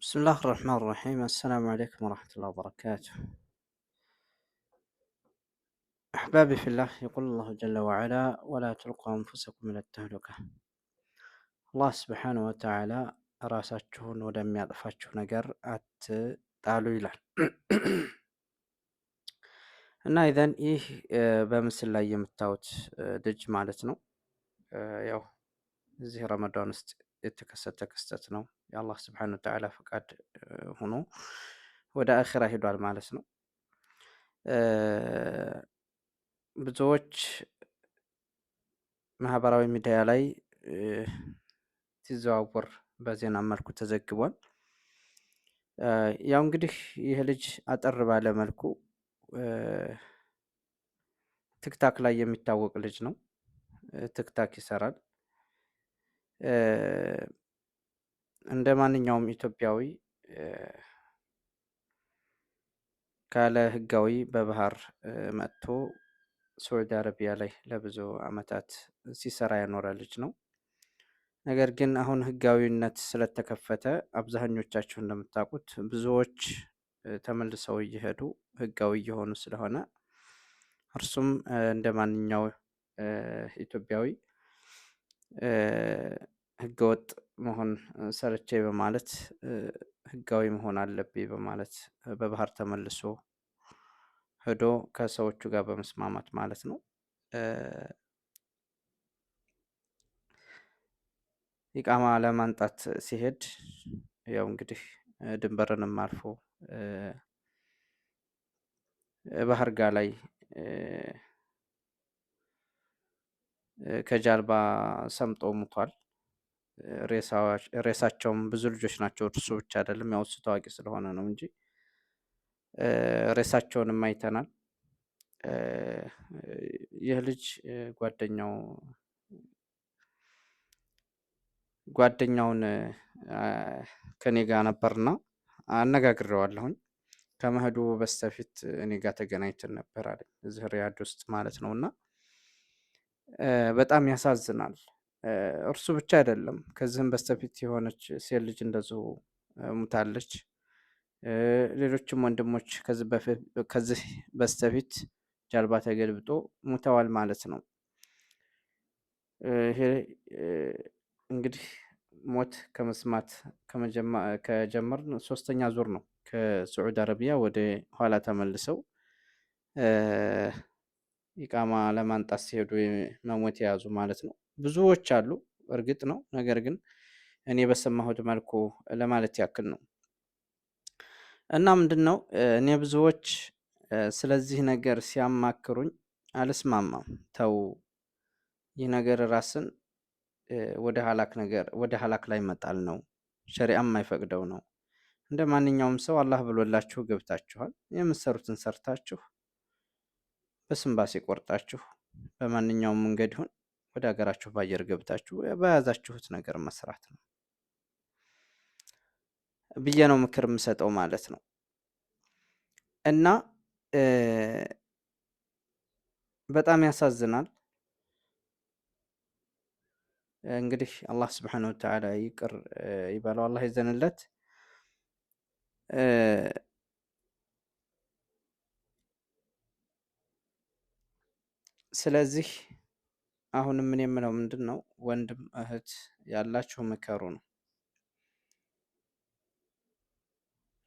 بسم الله الرحمن الرحيم. السلام عليكم ورحمة الله وبركاته. أحبابي في الله، يقول الله جل وعلا: ولا تلقوا أنفسكم إلى التهلكة. الله سبحانه وتعالى ራሳችሁን ወደሚያጠፋችሁ ነገር አትጣሉ ይላል። እና ኢዘን ይህ በምስል ላይ የምታዩት ልጅ ማለት ነው ያው እዚህ ረመዳን ውስጥ የተከሰተ ክስተት ነው። የአላህ ስብሐነ ወተዓላ ፈቃድ ሆኖ ወደ አኺራ ሄዷል ማለት ነው። ብዙዎች ማህበራዊ ሚዲያ ላይ ሲዘዋወር በዜና መልኩ ተዘግቧል። ያው እንግዲህ ይህ ልጅ አጠር ባለ መልኩ ቲክታክ ላይ የሚታወቅ ልጅ ነው። ቲክታክ ይሰራል። እንደ ማንኛውም ኢትዮጵያዊ ካለ ህጋዊ በባህር መጥቶ ሳዑዲ አረቢያ ላይ ለብዙ አመታት ሲሰራ የኖረ ልጅ ነው። ነገር ግን አሁን ህጋዊነት ስለተከፈተ አብዛኞቻችሁ እንደምታውቁት ብዙዎች ተመልሰው እየሄዱ ህጋዊ እየሆኑ ስለሆነ እርሱም እንደ ማንኛው ኢትዮጵያዊ ህገወጥ መሆን ሰለቼ በማለት ህጋዊ መሆን አለብኝ በማለት በባህር ተመልሶ ሄዶ ከሰዎቹ ጋር በመስማማት ማለት ነው ኢቃማ ለማንጣት ሲሄድ ያው እንግዲህ ድንበርንም አልፎ ባህር ጋር ላይ ከጀልባ ሰምጦ ሙቷል። ሬሳቸውም ብዙ ልጆች ናቸው፣ እርሱ ብቻ አይደለም። ያው እሱ ታዋቂ ስለሆነ ነው እንጂ ሬሳቸውንም አይተናል። ይህ ልጅ ጓደኛውን ከኔ ጋር ነበርና አነጋግሬዋለሁኝ። ከመሄዱ በስተፊት እኔ ጋር ተገናኝተን ነበር አለኝ፣ እዚህ ሪያድ ውስጥ ማለት ነውና በጣም ያሳዝናል። እርሱ ብቻ አይደለም፣ ከዚህም በስተፊት የሆነች ሴት ልጅ እንደዚሁ ሙታለች። ሌሎችም ወንድሞች ከዚህ በስተፊት ጀልባ ተገልብጦ ሙተዋል ማለት ነው። ይሄ እንግዲህ ሞት ከመስማት ከጀመርን 3ኛ ዙር ነው። ከሳዑዲ አረቢያ ወደ ኋላ ተመልሰው ኢቃማ ለማንጣት ሲሄዱ መሞት የያዙ ማለት ነው። ብዙዎች አሉ እርግጥ ነው። ነገር ግን እኔ በሰማሁት መልኩ ለማለት ያክል ነው። እና ምንድነው እኔ ብዙዎች ስለዚህ ነገር ሲያማክሩኝ አልስማማም። ተው፣ ይህ ነገር ራስን ወደ ሀላክ ላይ መጣል ነው፣ ሸሪዓም የማይፈቅደው ነው። እንደ ማንኛውም ሰው አላህ ብሎላችሁ ገብታችኋል። የምትሰሩትን ሰርታችሁ በስንባሴ ቆርጣችሁ በማንኛውም መንገድ ይሁን ወደ ሀገራችሁ በአየር ገብታችሁ በያዛችሁት ነገር መስራት ነው ብዬ ነው ምክር የምሰጠው ማለት ነው። እና በጣም ያሳዝናል። እንግዲህ አላህ ስብሐነሁ ወተዓላ ይቅር ይበለው፣ አላህ ይዘንለት። ስለዚህ አሁንም ምን የምለው ምንድን ነው፣ ወንድም እህት ያላችሁ ምከሩ ነው።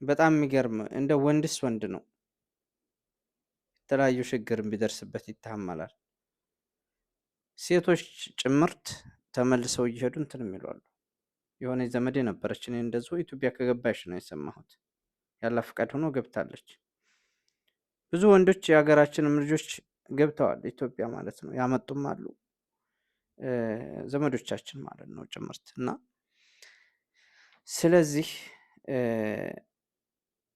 በጣም የሚገርም እንደ ወንድስ ወንድ ነው፣ የተለያዩ ችግርን ቢደርስበት ይታመላል። ሴቶች ጭምርት ተመልሰው እየሄዱ እንትን የሚሏሉ። የሆነ ዘመድ ነበረች፣ እኔ እንደዚሁ ኢትዮጵያ ከገባሽ ነው የሰማሁት። ያላ ፈቃድ ሆኖ ገብታለች። ብዙ ወንዶች የሀገራችንም ልጆች ገብተዋል ኢትዮጵያ ማለት ነው። ያመጡም አሉ ዘመዶቻችን ማለት ነው ጭምርት። እና ስለዚህ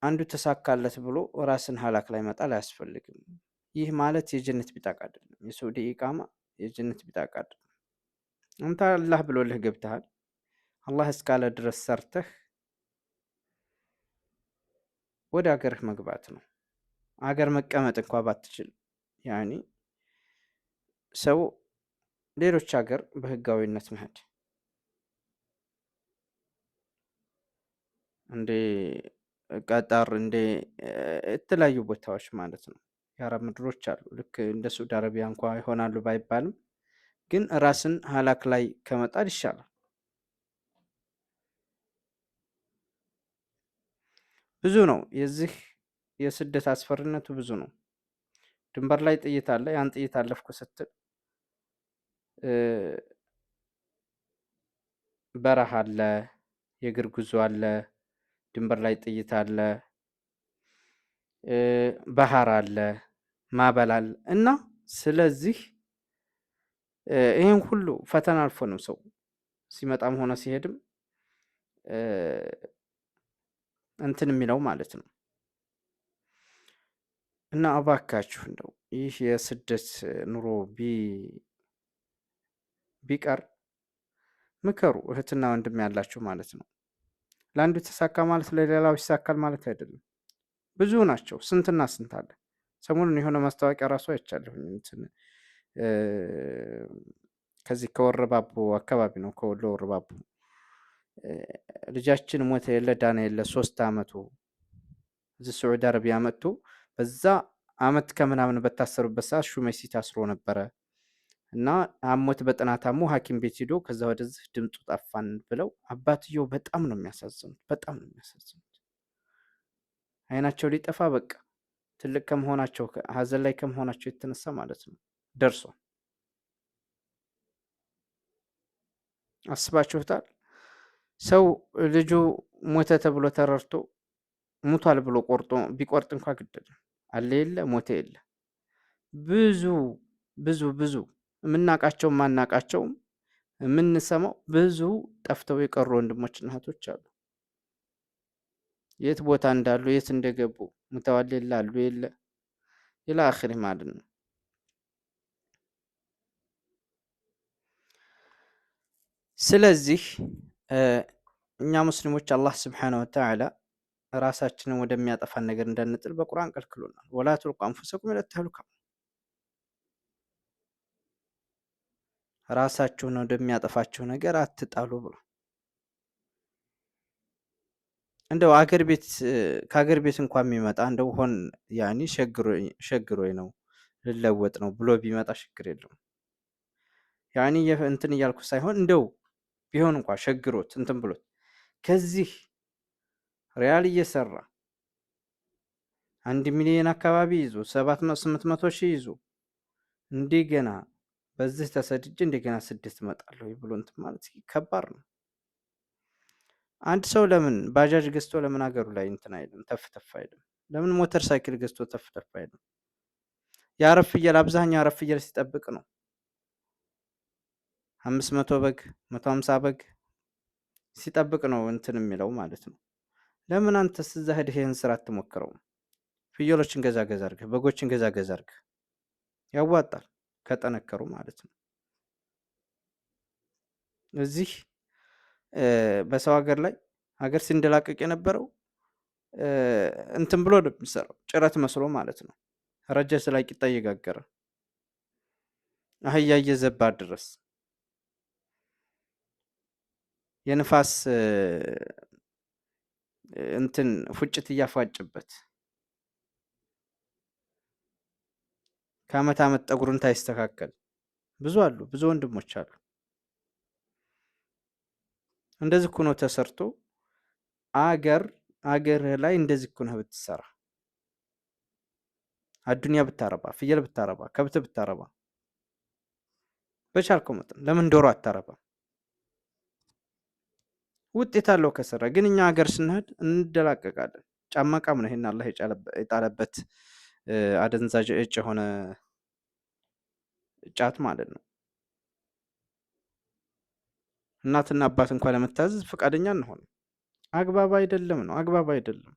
አንዱ ተሳካለት ብሎ ራስን ሀላክ ላይ መጣል አያስፈልግም። ይህ ማለት የጀነት ቢጣቅ አይደለም። የሳዑዲ ኢቃማ የጀነት ቢጣቅ አይደለም። አንተ አላህ ብሎልህ ገብተሃል። አላህ እስካለ ድረስ ሰርተህ ወደ ሀገርህ መግባት ነው። ሀገር መቀመጥ እንኳ ባትችል ያኒ ሰው ሌሎች ሀገር በህጋዊነት መሄድ እንደ ቀጠር፣ እንደ የተለያዩ ቦታዎች ማለት ነው። የአረብ ምድሮች አሉ። ልክ እንደ ሳዑዲ አረቢያ እንኳ ይሆናሉ ባይባልም ግን ራስን ሀላክ ላይ ከመጣል ይሻላል። ብዙ ነው የዚህ የስደት አስፈሪነቱ ብዙ ነው። ድንበር ላይ ጥይት አለ። ያን ጥይት አለፍኩ ስትል በረሃ አለ፣ የእግር ጉዞ አለ፣ ድንበር ላይ ጥይት አለ፣ ባህር አለ፣ ማዕበል አለ እና ስለዚህ ይህን ሁሉ ፈተና አልፎ ነው ሰው ሲመጣም ሆነ ሲሄድም እንትን የሚለው ማለት ነው። እና እባካችሁ እንደው ይህ የስደት ኑሮ ቢቀር ምከሩ፣ እህትና ወንድም ያላችሁ ማለት ነው። ለአንዱ ተሳካ ማለት ለሌላው ይሳካል ማለት አይደለም። ብዙ ናቸው፣ ስንትና ስንት አለ። ሰሞኑን የሆነ ማስታወቂያ ራሱ አይቻለሁኝ። እንትን ከዚህ ከወረባቦ አካባቢ ነው፣ ከወሎ ወረባቦ። ልጃችን ሞተ የለ ዳነ የለ 3 ዓመቱ እዚህ ሳዑዲ አረቢያ መጥቶ በዛ አመት ከምናምን በታሰሩበት ሰዓት ሹመሲ ታስሮ ነበረ እና አሞት በጥናት አሞ ሐኪም ቤት ሄዶ ከዛ ወደዚህ ድምፁ ጠፋን ብለው አባትየው በጣም ነው የሚያሳዝኑት። በጣም ነው የሚያሳዝኑት። አይናቸው ሊጠፋ በቃ ትልቅ ከመሆናቸው ሀዘን ላይ ከመሆናቸው የተነሳ ማለት ነው ደርሶ አስባችሁታል? ሰው ልጁ ሞተ ተብሎ ተረርቶ ሙቷል ብሎ ቆርጦ ቢቆርጥ እንኳ ግድ አለ የለ ሞተ የለ ብዙ ብዙ ብዙ የምናቃቸው ማናቃቸውም የምንሰማው ብዙ ጠፍተው የቀሩ ወንድሞችና እህቶች አሉ። የት ቦታ እንዳሉ የት እንደገቡ ሙተዋል የለ አሉ የለ ኢላ አኺሪ ማለት ነው። ስለዚህ እኛ ሙስሊሞች አላህ ስብሓነሁ ወተዓላ ራሳችንን ወደሚያጠፋን ነገር እንዳንጥል በቁርአን ከልክሎናል። ወላ ቱልቁ አንፉሰኩም ኢላ ተህሉካ፣ ራሳችሁን ወደሚያጠፋችሁ ነገር አትጣሉ ብሎ እንደው አገር ቤት ከአገር ቤት እንኳን የሚመጣ እንደው ሆን ያኒ ሸግሮኝ ነው ልለወጥ ነው ብሎ ቢመጣ ችግር የለውም። ያኒ እንትን እያልኩ ሳይሆን እንደው ቢሆን እንኳን ሸግሮት እንትን ብሎት ከዚህ ሪያል እየሰራ 1 ሚሊዮን አካባቢ ይዞ 700-800 ሺህ ይዞ እንደገና በዚህ ተሰድጄ እንደገና ስደት እመጣለሁ ብሎ እንትን ማለት ከባድ ነው። አንድ ሰው ለምን ባጃጅ ገዝቶ ለምን ሀገሩ ላይ እንትን አይልም? ተፍተፍ አይልም? ለምን ሞተር ሳይክል ገዝቶ ተፍተፍ አይልም? የአረብ ፍየል አብዛኛው አረብ ፍየል ሲጠብቅ ነው 500 በግ 150 በግ ሲጠብቅ ነው እንትን የሚለው ማለት ነው። ለምን አንተስ እዛ ሄደህ ይሄን ስራ አትሞክረውም? ፍየሎችን ገዛ ገዛ አድርገህ በጎችን ገዛ ገዛ አድርገህ ያዋጣል ከጠነከሩ ማለት ነው። እዚህ በሰው ሀገር ላይ ሀገር ሲንደላቀቅ የነበረው እንትን ብሎ ነው የሚሰራው፣ ጭረት መስሎ ማለት ነው። ረጀስ ላይ ቂጣ እየጋገረ አህያ እየዘባ ድረስ የንፋስ እንትን ፉጭት እያፏጭበት ከአመት አመት ጠጉሩን ታይስተካከል ብዙ አሉ፣ ብዙ ወንድሞች አሉ። እንደዚህ እኮ ነው ተሰርቶ አገር ላይ እንደዚህ እኮ ነው ብትሰራ፣ አዱንያ ብታረባ፣ ፍየል ብታረባ፣ ከብት ብታረባ በቻልከው መጠን ለምን ዶሮ አታረባ? ውጤት አለው ከሰራ። ግን እኛ ሀገር ስንሄድ እንደላቀቃለን። ጫማቃም ነው ይሄን አላህ የጣለበት አደንዛዥ እጭ የሆነ ጫት ማለት ነው። እናትና አባት እንኳን ለመታዘዝ ፈቃደኛ እንሆን። አግባብ አይደለም ነው፣ አግባብ አይደለም።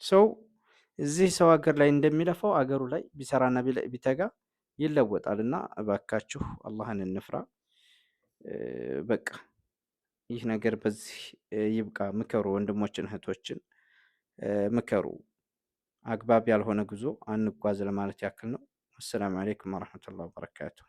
ሰው እዚህ ሰው ሀገር ላይ እንደሚለፋው አገሩ ላይ ቢሰራና ቢተጋ ይለወጣል። እና እባካችሁ አላህን እንፍራ። በቃ ይህ ነገር በዚህ ይብቃ። ምከሩ፣ ወንድሞችን እህቶችን ምከሩ። አግባብ ያልሆነ ጉዞ አንጓዝ ለማለት ያክል ነው። አሰላሙ አለይኩም ወራህመቱላሂ ወበረካቱሁ።